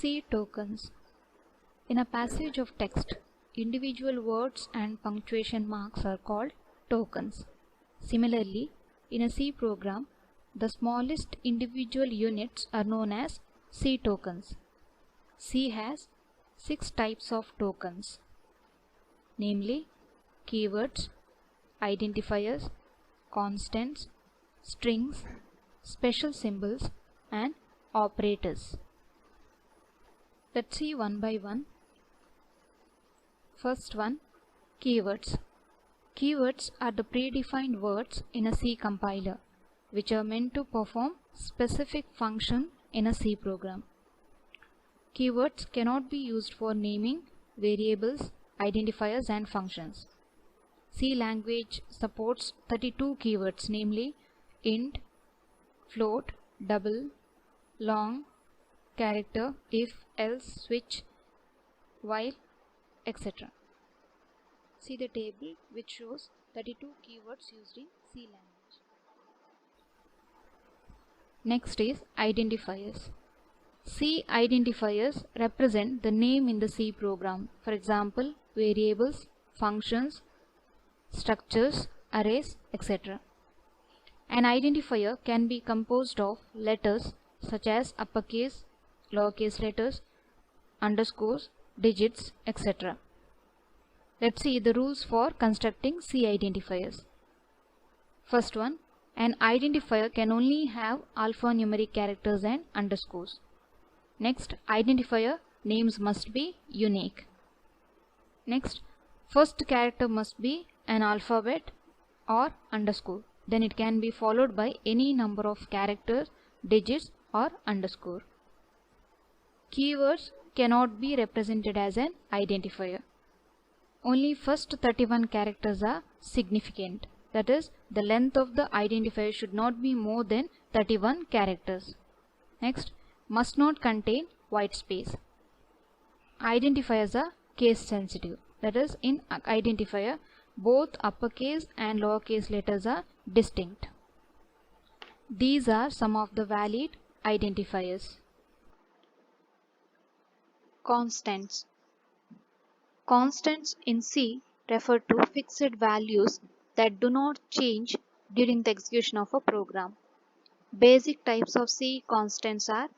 C tokens. In a passage of text, individual words and punctuation marks are called tokens. Similarly, in a C program, the smallest individual units are known as C tokens. C has 6 types of tokens, namely keywords, identifiers, constants, strings, special symbols, and operators. Let's see one by one. First one, keywords. Keywords are the predefined words in a C compiler, which are meant to perform specific function in a C program. Keywords cannot be used for naming variables, identifiers, and functions. C language supports 32 keywords, namely int, float, double, long, character, if, else, switch, while, etc. See the table which shows 32 keywords used in C language. Next is identifiers. C identifiers represent the name in the C program. For example, variables, functions, structures, arrays, etc. An identifier can be composed of letters such as uppercase, lowercase letters, underscores, digits, etc. Let's see the rules for constructing C identifiers. First one, an identifier can only have alphanumeric characters and underscores. Next, identifier names must be unique. Next, first character must be an alphabet or underscore. Then it can be followed by any number of characters, digits, or underscore. Keywords cannot be represented as an identifier. Only first 31 characters are significant. That is, the length of the identifier should not be more than 31 characters. Next, must not contain white space. Identifiers are case sensitive. That is, in identifier, both uppercase and lowercase letters are distinct. These are some of the valid identifiers. Constants. Constants in C refer to fixed values that do not change during the execution of a program. Basic types of C constants are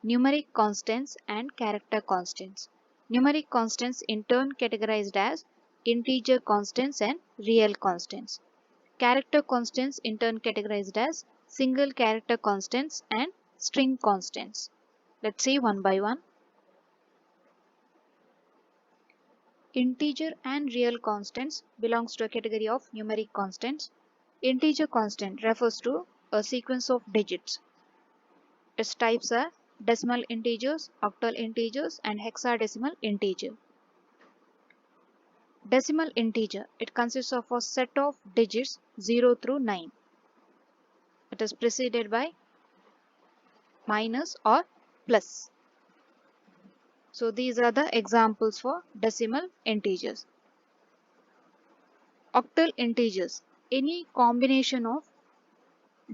numeric constants and character constants. Numeric constants in turn categorized as integer constants and real constants. Character constants in turn categorized as single character constants and string constants. Let's see one by one. Integer and real constants belongs to a category of numeric constants. Integer constant refers to a sequence of digits. Its types are decimal integers, octal integers, and hexadecimal integer. Decimal integer, it consists of a set of digits 0 through 9. It is preceded by minus or plus. So these are the examples for decimal integers. Octal integers, any combination of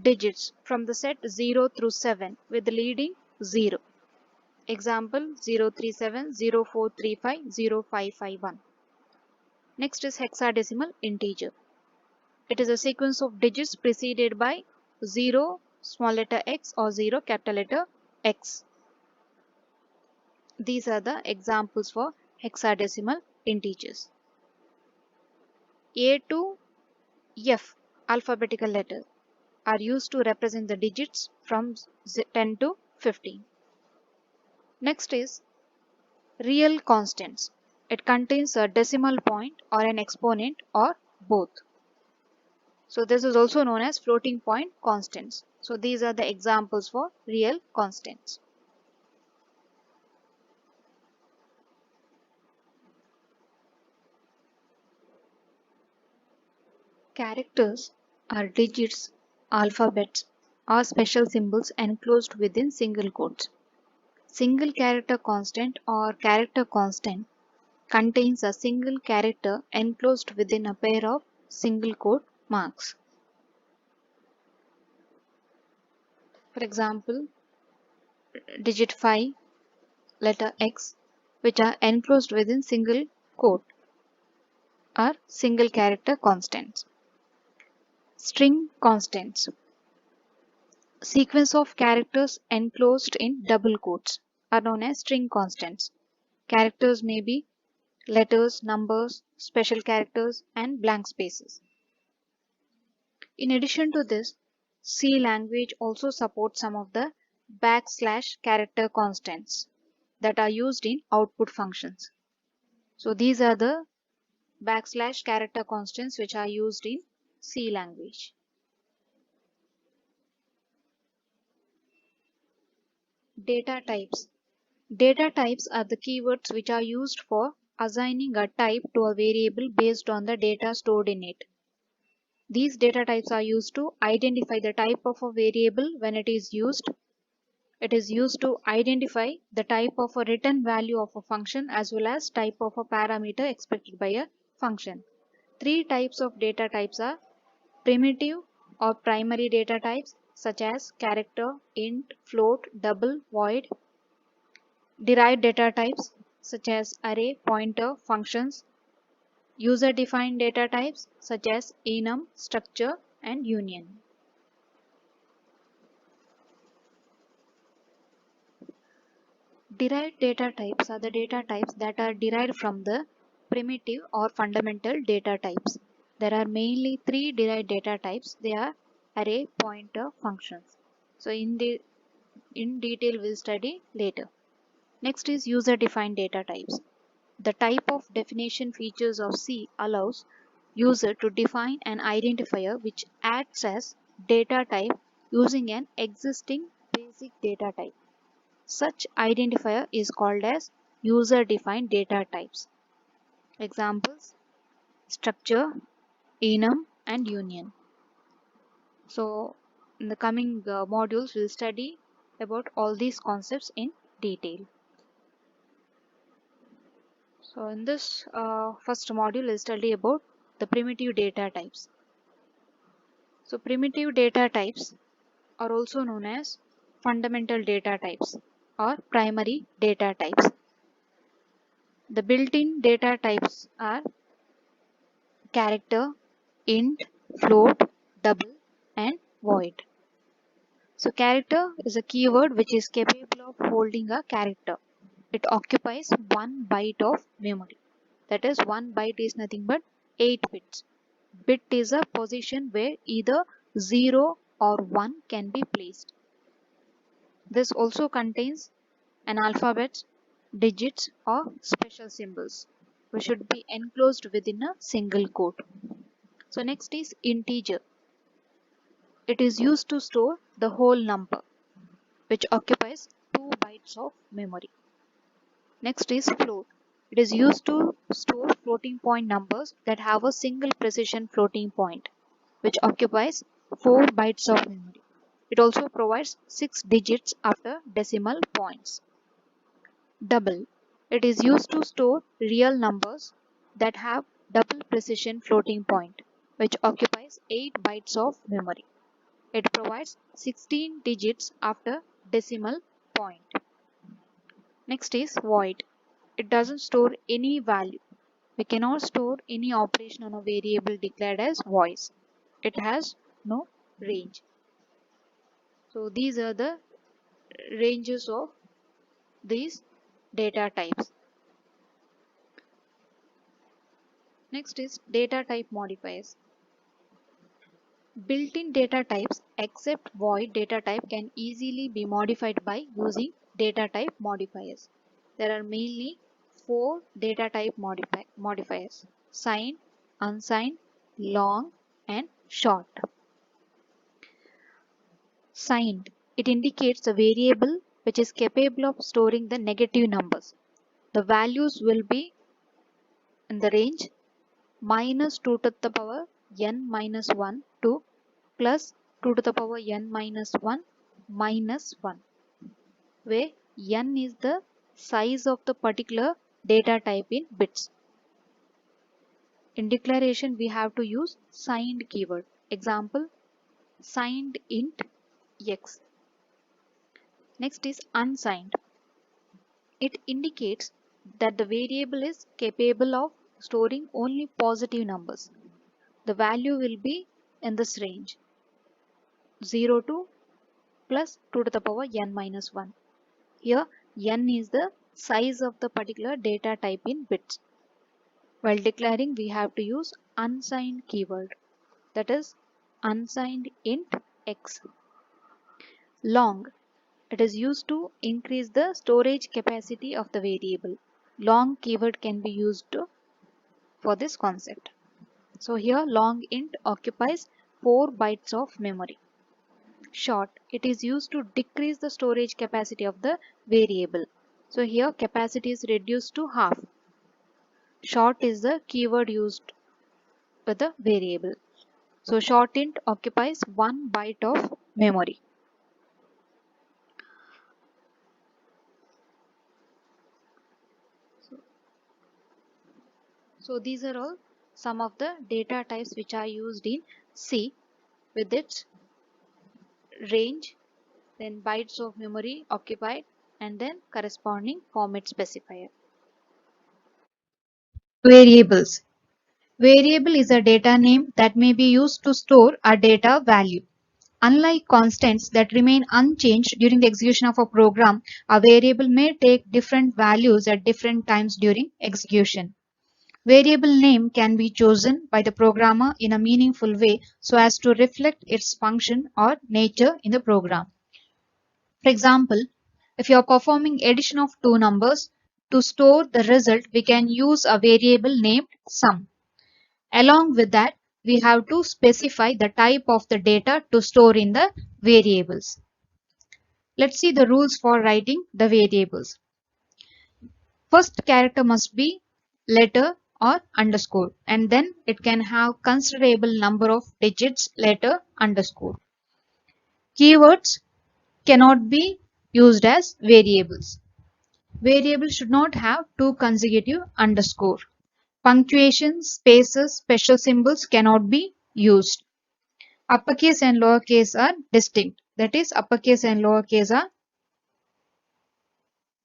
digits from the set 0 through 7 with the leading 0. Example 037, 0435, 0551. Next is hexadecimal integer. It is a sequence of digits preceded by 0 small letter x or 0 capital letter X. These are the examples for hexadecimal integers. A to F alphabetical letters are used to represent the digits from 10 to 15. Next is real constants. It contains a decimal point or an exponent or both. So this is also known as floating point constants. So these are the examples for real constants. Characters are digits, alphabets, or special symbols enclosed within single quotes. Single character constant or character constant contains a single character enclosed within a pair of single quote marks. For example, digit 5, letter X, which are enclosed within single quote, are single character constants. String constants. Sequence of characters enclosed in double quotes are known as string constants. Characters may be letters, numbers, special characters, and blank spaces. In addition to this, C language also supports some of the backslash character constants that are used in output functions. So these are the backslash character constants which are used in C language. Data types. Data types are the keywords which are used for assigning a type to a variable based on the data stored in it. These data types are used to identify the type of a variable when it is used. It is used to identify the type of a return value of a function as well as type of a parameter expected by a function. Three types of data types are primitive or primary data types such as character, int, float, double, void. Derived data types such as array, pointer, functions. User-defined data types such as enum, structure, and union. Derived data types are the data types that are derived from the primitive or fundamental data types. There are mainly three derived data types. They are array, pointer, functions. So in detail we'll study later. Next is user-defined data types. The type of definition features of C allows user to define an identifier which acts as data type using an existing basic data type. Such identifier is called as user-defined data types. Examples: structure, enum, and union. So in the coming modules we'll study about all these concepts in detail. So in this first module we'll study about the primitive data types. So primitive data types are also known as fundamental data types or primary data types. The built-in data types are character, int, float, double, and void. So character is a keyword which is capable of holding a character. It occupies 1 byte of memory. That is, 1 byte is nothing but 8 bits. Bit is a position where either 0 or 1 can be placed. This also contains an alphabet, digits, or special symbols, which should be enclosed within a single quote. So next is integer. It is used to store the whole number, which occupies 2 bytes of memory. Next is float. It is used to store floating point numbers that have a single precision floating point, which occupies 4 bytes of memory. It also provides 6 digits after decimal points. Double. It is used to store real numbers that have double precision floating point, which occupies 8 bytes of memory. It provides 16 digits after decimal point. Next is void. It doesn't store any value. We cannot store any operation on a variable declared as voice. It has no range. So these are the ranges of these data types. Next is data type modifiers. Built-in data types except void data type can easily be modified by using data type modifiers. There are mainly 4 data type modifiers: signed, unsigned, long, and short. Signed. It indicates a variable which is capable of storing the negative numbers. The values will be in the range -2 to the power n minus 1 to plus 2 to the power n minus 1 minus 1, where n is the size of the particular data type in bits. In declaration, we have to use signed keyword. Example, signed int x. Next is unsigned. It indicates that the variable is capable of storing only positive numbers. The value will be in this range 0 to plus 2 to the power n minus 1. Here n is the size of the particular data type in bits. While declaring, we have to use unsigned keyword, that is unsigned int x. Long. It is used to increase the storage capacity of the variable. Long keyword can be used for this concept. So here long int occupies 4 bytes of memory. Short. It is used to decrease the storage capacity of the variable. So here capacity is reduced to half. Short is the keyword used for the variable. So short int occupies 1 byte of memory. So these are all some of the data types which are used in C with its range, then bytes of memory occupied, and then corresponding format specifier. Variables. Variable is a data name that may be used to store a data value. Unlike constants that remain unchanged during the execution of a program, a variable may take different values at different times during execution. Variable name can be chosen by the programmer in a meaningful way so as to reflect its function or nature in the program. For example, if you are performing addition of two numbers, to store the result, we can use a variable named sum. Along with that, we have to specify the type of the data to store in the variables. Let's see the rules for writing the variables. First character must be letter or underscore, and then it can have considerable number of digits letter underscore. Keywords cannot be used as variables. Variables should not have two consecutive underscore. Punctuation, spaces, special symbols cannot be used. Uppercase and lowercase are distinct. That is, uppercase and lowercase are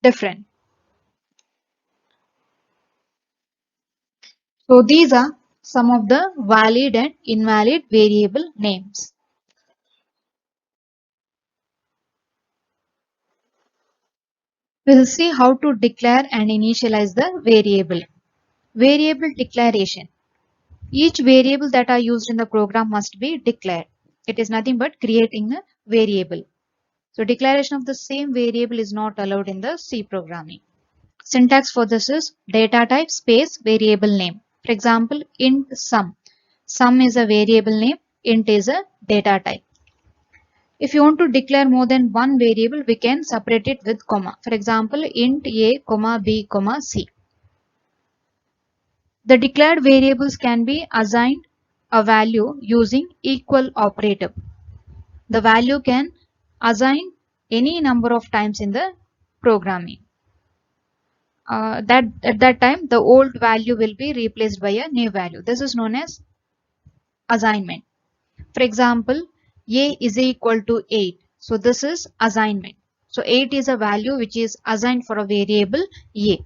different. So these are some of the valid and invalid variable names. We'll see how to declare and initialize the variable. Variable declaration. Each variable that are used in the program must be declared. It is nothing but creating a variable. So declaration of the same variable is not allowed in the C programming. Syntax for this is data type space variable name. For example, int sum. Sum is a variable name, int is a data type. If you want to declare more than one variable, we can separate it with comma. For example, int a, comma b, comma c. The declared variables can be assigned a value using equal operator. The value can assign any number of times in the programming. That at that time the old value will be replaced by a new value. This is known as assignment. For example, a is equal to 8. So this is assignment. So 8 is a value which is assigned for a variable a.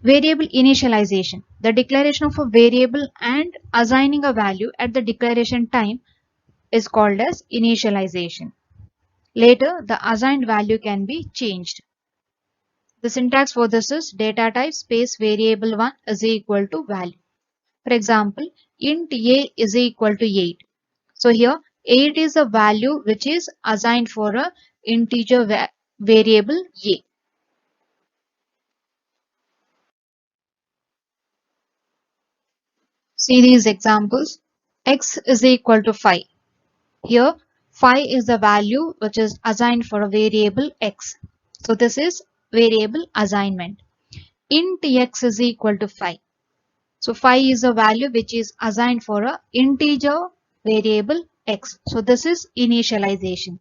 Variable initialization. The declaration of a variable and assigning a value at the declaration time is called as initialization. Later, the assigned value can be changed. The syntax for this is data type space variable 1 is equal to value. For example, int a is equal to 8. So here 8 is a value which is assigned for a integer variable a. See these examples. X is equal to 5. Here 5 is the value which is assigned for a variable x. So this is variable assignment. Int x is equal to 5. So 5 is a value which is assigned for a integer variable x. So this is initialization.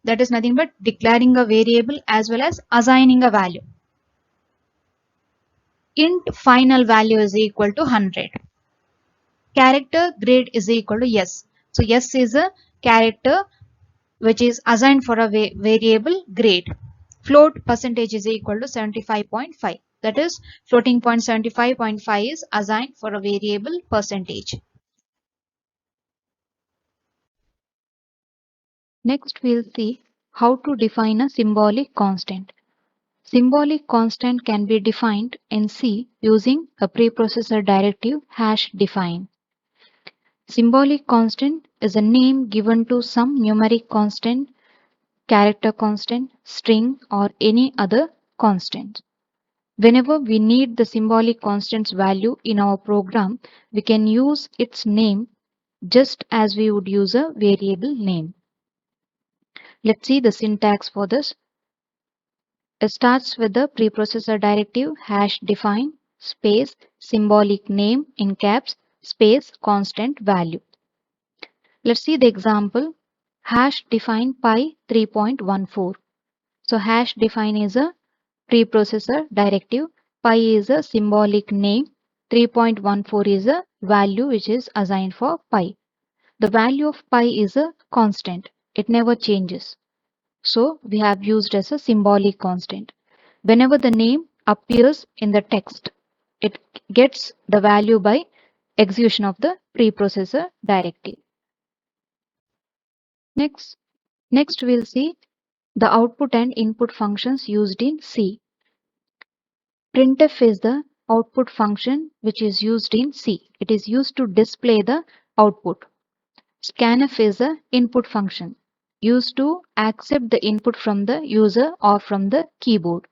That is nothing but declaring a variable as well as assigning a value. Int final value is equal to 100. Character grade is equal to yes. So yes is a character which is assigned for a variable grade. Float percentage is equal to 75.5. That is floating point 75.5 is assigned for a variable percentage. Next we'll see how to define a symbolic constant. Symbolic constant can be defined in C using a preprocessor directive #define. Symbolic constant is a name given to some numeric constant, character constant, string, or any other constant. Whenever we need the symbolic constant's value in our program, we can use its name just as we would use a variable name. Let's see the syntax for this. It starts with the preprocessor directive #define space symbolic name in caps space constant value. Let's see the example. #define pi 3.14. So #define is a preprocessor directive, pi is a symbolic name, 3.14 is a value which is assigned for pi. The value of pi is a constant. It never changes. So we have used as a symbolic constant. Whenever the name appears in the text, it gets the value by execution of the preprocessor directive. Next we'll see the output and input functions used in C. Printf is the output function which is used in C. It is used to display the output. Scanf is the input function used to accept the input from the user or from the keyboard.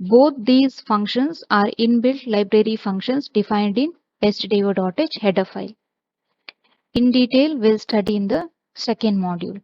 Both these functions are inbuilt library functions defined in stdio.h header file. In detail, we'll study in the second module.